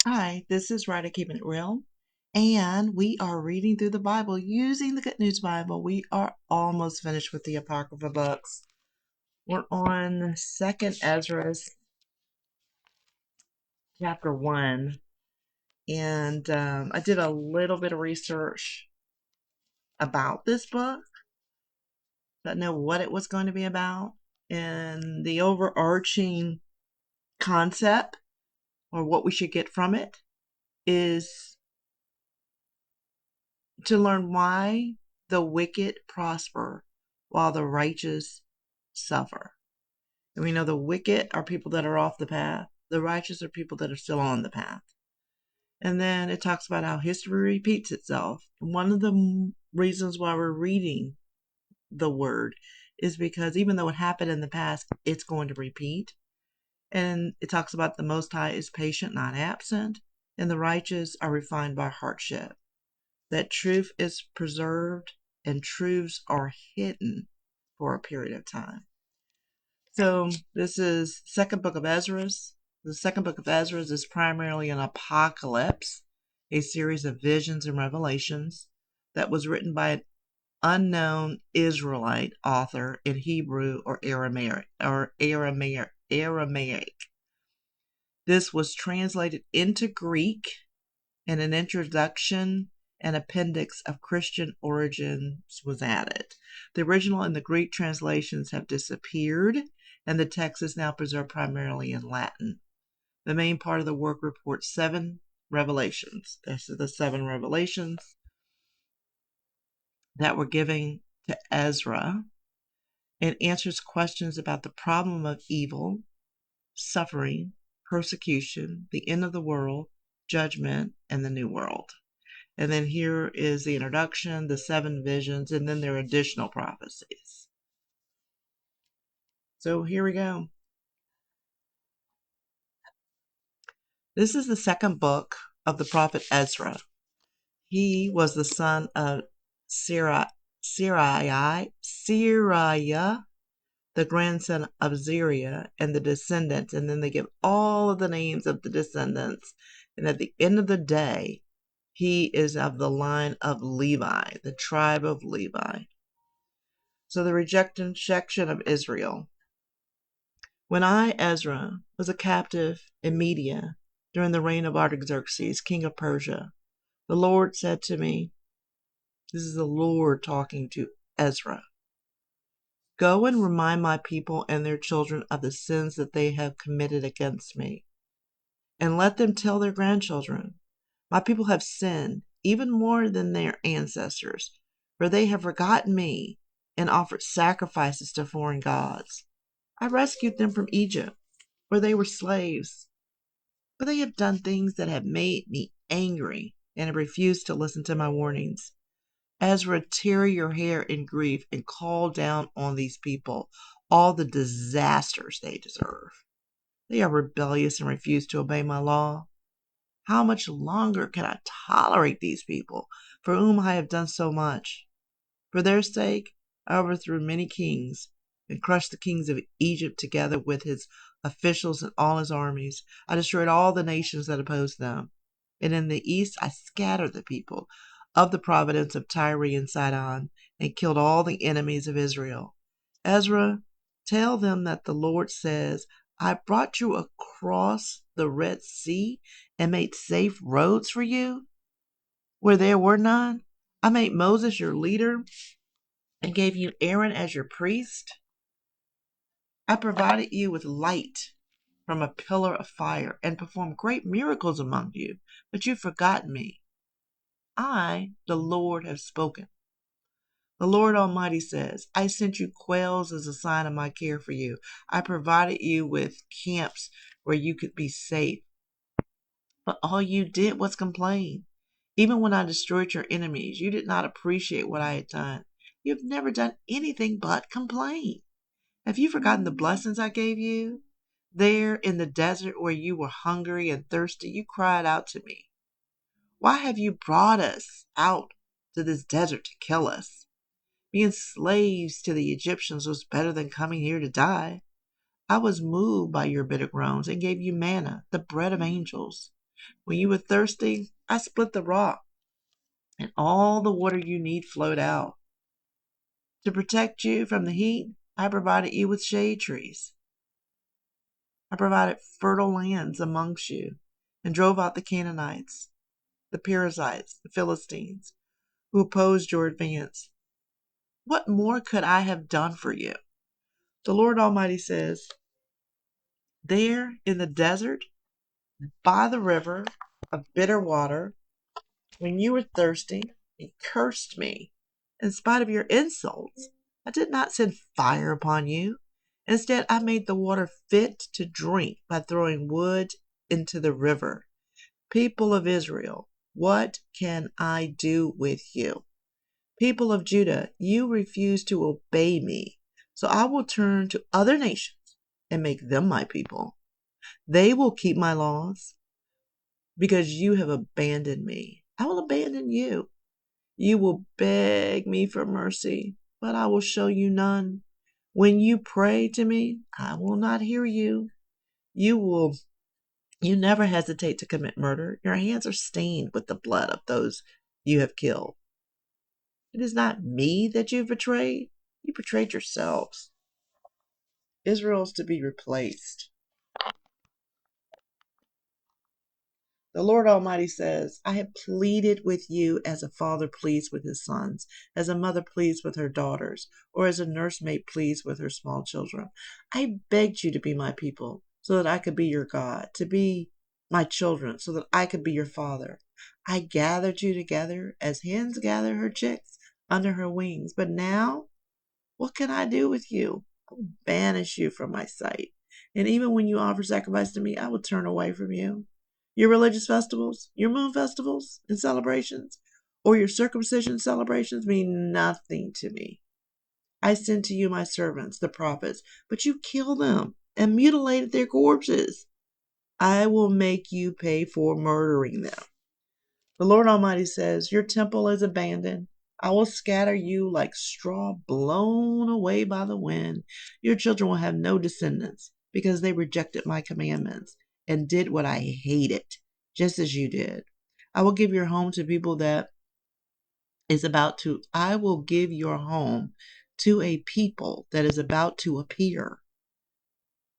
Hi, this is Ridea Keeping It Real, and we are reading through the Bible using the Good News Bible. We are almost finished with the Apocrypha books. We're on Second Esdras, chapter 1, and I did a little bit of research about this book. I didn't know what it was going to be about, and the overarching concept, or what we should get from it, is to learn why the wicked prosper while the righteous suffer. And we know the wicked are people that are off the path. The righteous are people that are still on the path. And then it talks about how history repeats itself. One of the reasons why we're reading the word is because even though it happened in the past, it's going to repeat. And it talks about the Most High is patient, not absent, and the righteous are refined by hardship. That truth is preserved and truths are hidden for a period of time. So this is second book of Esdras. The second book of Esdras is primarily an apocalypse, a series of visions and revelations that was written by an unknown Israelite author in Hebrew or Aramaic. This was translated into Greek, and an introduction and appendix of Christian origins was added. The original and the Greek translations have disappeared, and the text is now preserved primarily in Latin. The main part of the work reports 7 revelations. This is the 7 revelations that were given to Ezra. It answers questions about the problem of evil, suffering, persecution, the end of the world, judgment, and the new world. And then here is the introduction, the 7 visions, and then there are additional prophecies. So here we go. This is the second book of the prophet Ezra. He was the son of Siriah, the grandson of Zeriah, and the descendants. And then they give all of the names of the descendants. And at the end of the day, he is of the line of Levi, the tribe of Levi. So the rejection of Israel. When I, Ezra, was a captive in Media during the reign of Artaxerxes, king of Persia, the Lord said to me, this is the Lord talking to Ezra, go and remind my people and their children of the sins that they have committed against me, and let them tell their grandchildren, my people have sinned even more than their ancestors, for they have forgotten me and offered sacrifices to foreign gods. I rescued them from Egypt, where they were slaves, but they have done things that have made me angry and have refused to listen to my warnings. Ezra, tear your hair in grief and call down on these people all the disasters they deserve. They are rebellious and refuse to obey my law. How much longer can I tolerate these people for whom I have done so much? For their sake, I overthrew many kings and crushed the kings of Egypt together with his officials and all his armies. I destroyed all the nations that opposed them. And in the east, I scattered the people of the province of Tyre and Sidon and killed all the enemies of Israel. Ezra, tell them that the Lord says, I brought you across the Red Sea and made safe roads for you where there were none. I made Moses your leader and gave you Aaron as your priest. I provided you with light from a pillar of fire and performed great miracles among you, but you've forgotten me. I, the Lord, have spoken. The Lord Almighty says, I sent you quails as a sign of my care for you. I provided you with camps where you could be safe. But all you did was complain. Even when I destroyed your enemies, you did not appreciate what I had done. You've never done anything but complain. Have you forgotten the blessings I gave you? There in the desert where you were hungry and thirsty, you cried out to me. Why have you brought us out to this desert to kill us? Being slaves to the Egyptians was better than coming here to die. I was moved by your bitter groans and gave you manna, the bread of angels. When you were thirsty, I split the rock, and all the water you need flowed out. To protect you from the heat, I provided you with shade trees. I provided fertile lands amongst you, and drove out the Canaanites, the Perizzites, the Philistines, who opposed your advance. What more could I have done for you? The Lord Almighty says, there in the desert, by the river of bitter water, when you were thirsty, you cursed me. In spite of your insults, I did not send fire upon you. Instead, I made the water fit to drink by throwing wood into the river. People of Israel, what can I do with you? People of Judah, you refuse to obey me. So I will turn to other nations and make them my people. They will keep my laws because you have abandoned me. I will abandon you. You will beg me for mercy, but I will show you none. When you pray to me, I will not hear you. You never hesitate to commit murder. Your hands are stained with the blood of those you have killed. It is not me that you betrayed. You betrayed yourselves. Israel is to be replaced. The Lord Almighty says, I have pleaded with you as a father pleads with his sons, as a mother pleads with her daughters, or as a nursemaid pleads with her small children. I begged you to be my people, so that I could be your God, to be my children, so that I could be your father. I gathered you together as hens gather her chicks under her wings. But now, what can I do with you? I will banish you from my sight. And even when you offer sacrifice to me, I will turn away from you. Your religious festivals, your moon festivals and celebrations, or your circumcision celebrations mean nothing to me. I send to you my servants, the prophets, but you kill them and mutilated their corpses. I will make you pay for murdering them. The Lord Almighty says, your temple is abandoned. I will scatter you like straw blown away by the wind. Your children will have no descendants because they rejected my commandments and did what I hated, just as you did. I will give your home to people that is about to, I will give your home to a people that is about to appear.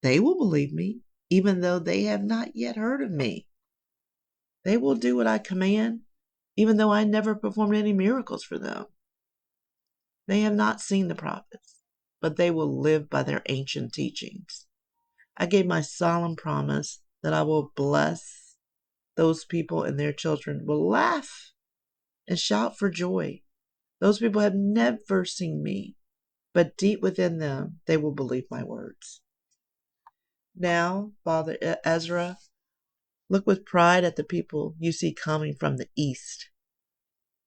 They will believe me, even though they have not yet heard of me. They will do what I command, even though I never performed any miracles for them. They have not seen the prophets, but they will live by their ancient teachings. I gave my solemn promise that I will bless those people, and their children will laugh and shout for joy. Those people have never seen me, but deep within them, they will believe my words. Now, Father Ezra, look with pride at the people you see coming from the east.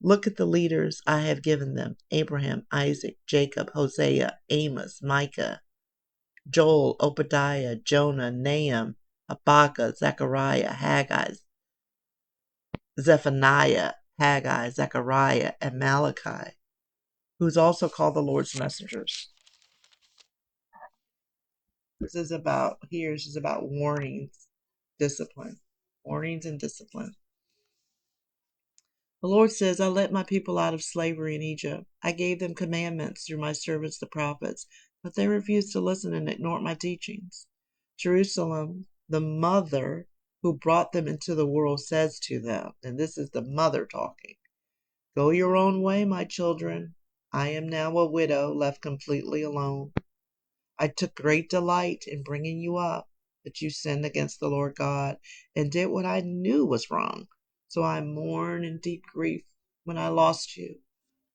Look at the leaders I have given them: Abraham, Isaac, Jacob, Hosea, Amos, Micah, Joel, Obadiah, Jonah, Nahum, Habakkuk, Zechariah, Haggai, Zephaniah, Haggai, Zechariah, and Malachi, who's also called the Lord's messengers. This is about warnings, discipline. Warnings and discipline. The Lord says, I let my people out of slavery in Egypt. I gave them commandments through my servants, the prophets, but they refused to listen and ignored my teachings. Jerusalem, the mother who brought them into the world, says to them, and this is the mother talking, go your own way, my children. I am now a widow, left completely alone. I took great delight in bringing you up, but you sinned against the Lord God and did what I knew was wrong. So I mourn in deep grief when I lost you.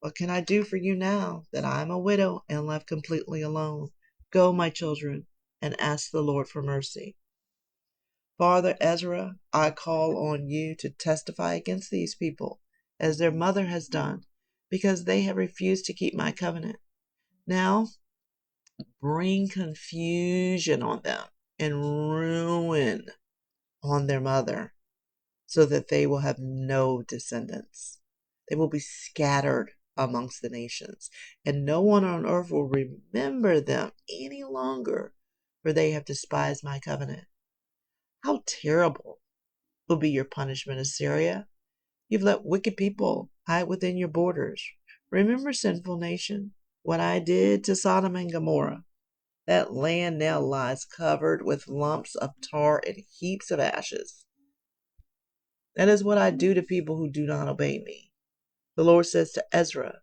What can I do for you now that I am a widow and left completely alone? Go, my children, and ask the Lord for mercy. Father Ezra, I call on you to testify against these people, as their mother has done, because they have refused to keep my covenant. Now, bring confusion on them and ruin on their mother, so that they will have no descendants. They will be scattered amongst the nations, and no one on earth will remember them any longer, for they have despised my covenant. How terrible will be your punishment, Assyria. You've let wicked people hide within your borders. Remember, sinful nation, what I did to Sodom and Gomorrah. That land now lies covered with lumps of tar and heaps of ashes. That is what I do to people who do not obey me. The Lord says to Ezra,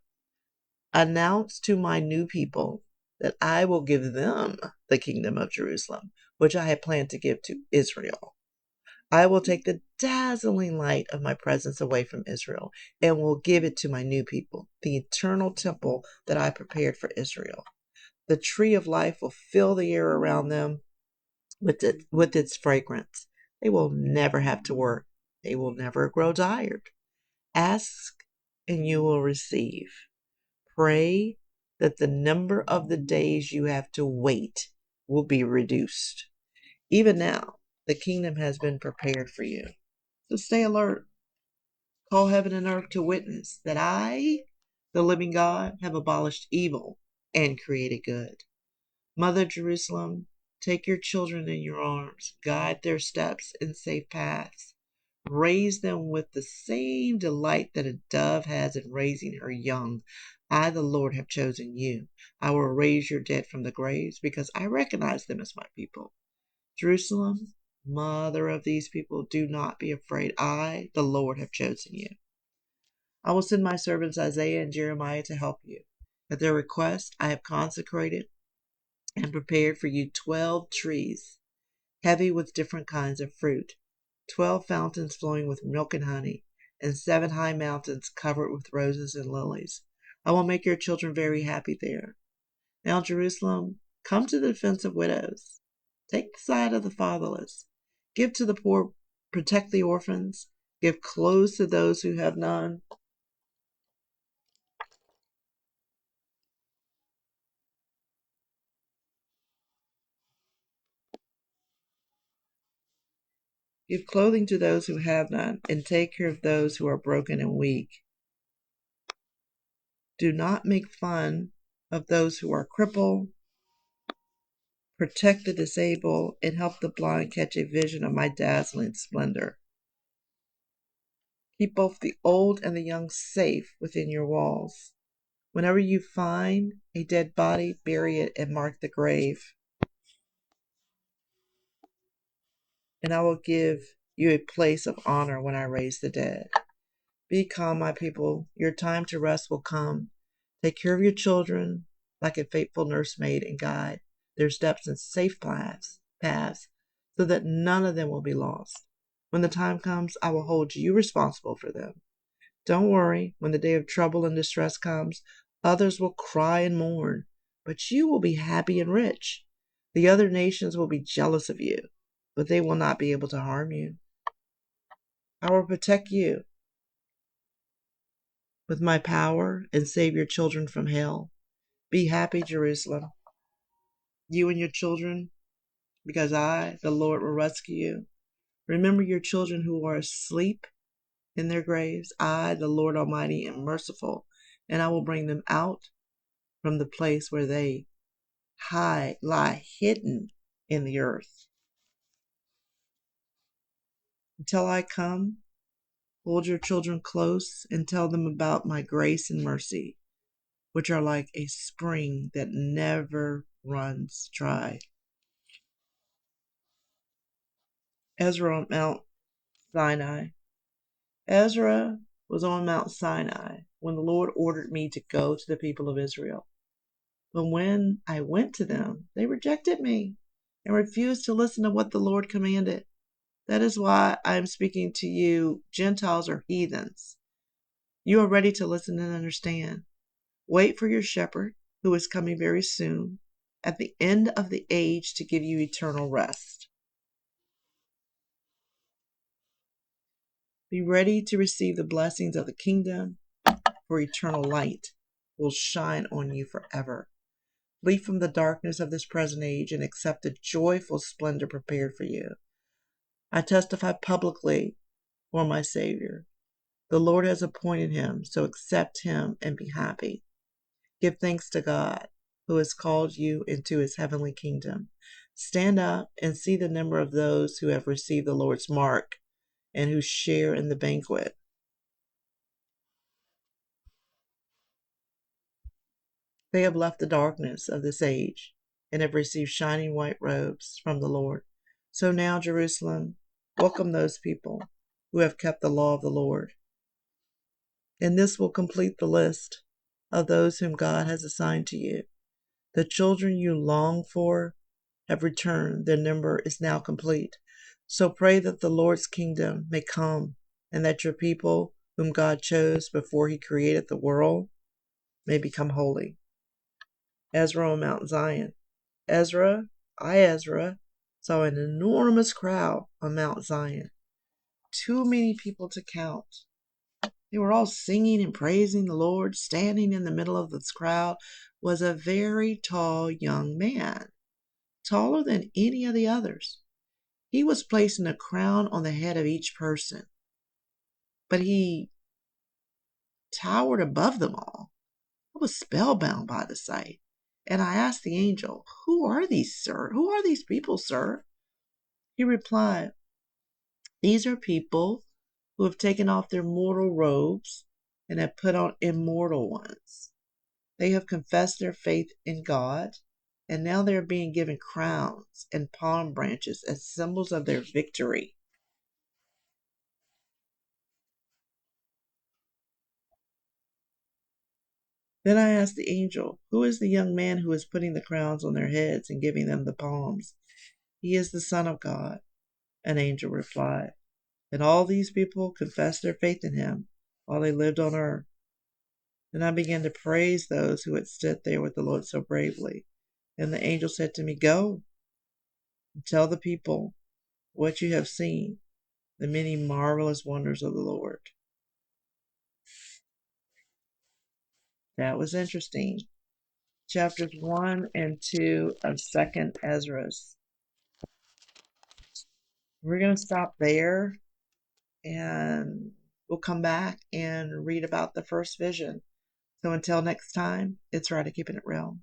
announce to my new people that I will give them the kingdom of Jerusalem, which I had planned to give to Israel. I will take the dazzling light of my presence away from Israel and will give it to my new people, the eternal temple that I prepared for Israel. The tree of life will fill the air around them with its fragrance. They will never have to work. They will never grow tired. Ask and you will receive. Pray that the number of the days you have to wait will be reduced. Even now, the kingdom has been prepared for you. So stay alert. Call heaven and earth to witness that I, the living God, have abolished evil and created good. Mother Jerusalem, take your children in your arms, guide their steps in safe paths. Raise them with the same delight that a dove has in raising her young. I, the Lord, have chosen you. I will raise your dead from the graves because I recognize them as my people. Jerusalem, mother of these people, do not be afraid. I, the Lord, have chosen you. I will send my servants Isaiah and Jeremiah to help you. At their request, I have consecrated and prepared for you 12 trees, heavy with different kinds of fruit, 12 fountains flowing with milk and honey, and 7 high mountains covered with roses and lilies. I will make your children very happy there. Now, Jerusalem, come to the defense of widows. Take the side of the fatherless. Give to the poor, protect the orphans, give clothes to those who have none. Give clothing to those who have none, and take care of those who are broken and weak. Do not make fun of those who are crippled. Protect the disabled and help the blind catch a vision of my dazzling splendor. Keep both the old and the young safe within your walls. Whenever you find a dead body, bury it and mark the grave. And I will give you a place of honor when I raise the dead. Be calm, my people. Your time to rest will come. Take care of your children like a faithful nursemaid and guide their steps in safe paths, so that none of them will be lost. When the time comes, I will hold you responsible for them. Don't worry, when the day of trouble and distress comes, others will cry and mourn, but you will be happy and rich. The other nations will be jealous of you, but they will not be able to harm you. I will protect you with my power and save your children from hell. Be happy, Jerusalem, you and your children, because I, the Lord, will rescue you. Remember your children who are asleep in their graves. I, the Lord Almighty, am merciful, and I will bring them out from the place where they lie hidden in the earth. Until I come, hold your children close and tell them about my grace and mercy, which are like a spring that never runs dry. Ezra on Mount Sinai. Ezra was on Mount Sinai when the Lord ordered me to go to the people of Israel. But when I went to them, they rejected me and refused to listen to what the Lord commanded. That is why I am speaking to you, Gentiles or heathens. You are ready to listen and understand. Wait for your shepherd, who is coming very soon, at the end of the age to give you eternal rest. Be ready to receive the blessings of the kingdom, for eternal light will shine on you forever. Flee from the darkness of this present age and accept the joyful splendor prepared for you. I testify publicly for my Savior. The Lord has appointed him, so accept him and be happy. Give thanks to God, who has called you into his heavenly kingdom. Stand up and see the number of those who have received the Lord's mark and who share in the banquet. They have left the darkness of this age and have received shining white robes from the Lord. So now, Jerusalem, welcome those people who have kept the law of the Lord. And this will complete the list of those whom God has assigned to you. The children you long for have returned. Their number is now complete. So pray that the Lord's kingdom may come and that your people, whom God chose before he created the world, may become holy. Ezra on Mount Zion. Ezra, saw an enormous crowd on Mount Zion. Too many people to count. They were all singing and praising the Lord. Standing in the middle of this crowd was a very tall young man, taller than any of the others. He was placing a crown on the head of each person, but he towered above them all. I was spellbound by the sight, and I asked the angel, "Who are these, sir? Who are these people, sir?" He replied, "These are people who have taken off their mortal robes and have put on immortal ones. They have confessed their faith in God, and now they are being given crowns and palm branches as symbols of their victory." Then I asked the angel, "Who is the young man who is putting the crowns on their heads and giving them the palms?" "He is the Son of God," an angel replied. And all these people confessed their faith in him while they lived on earth. Then I began to praise those who had stood there with the Lord so bravely. And the angel said to me, "Go and tell the people what you have seen, the many marvelous wonders of the Lord." That was interesting. Chapters 1 and 2 of 2nd Esdras. We're going to stop there, and we'll come back and read about the first vision. So until next time, it's Ridea keeping it real.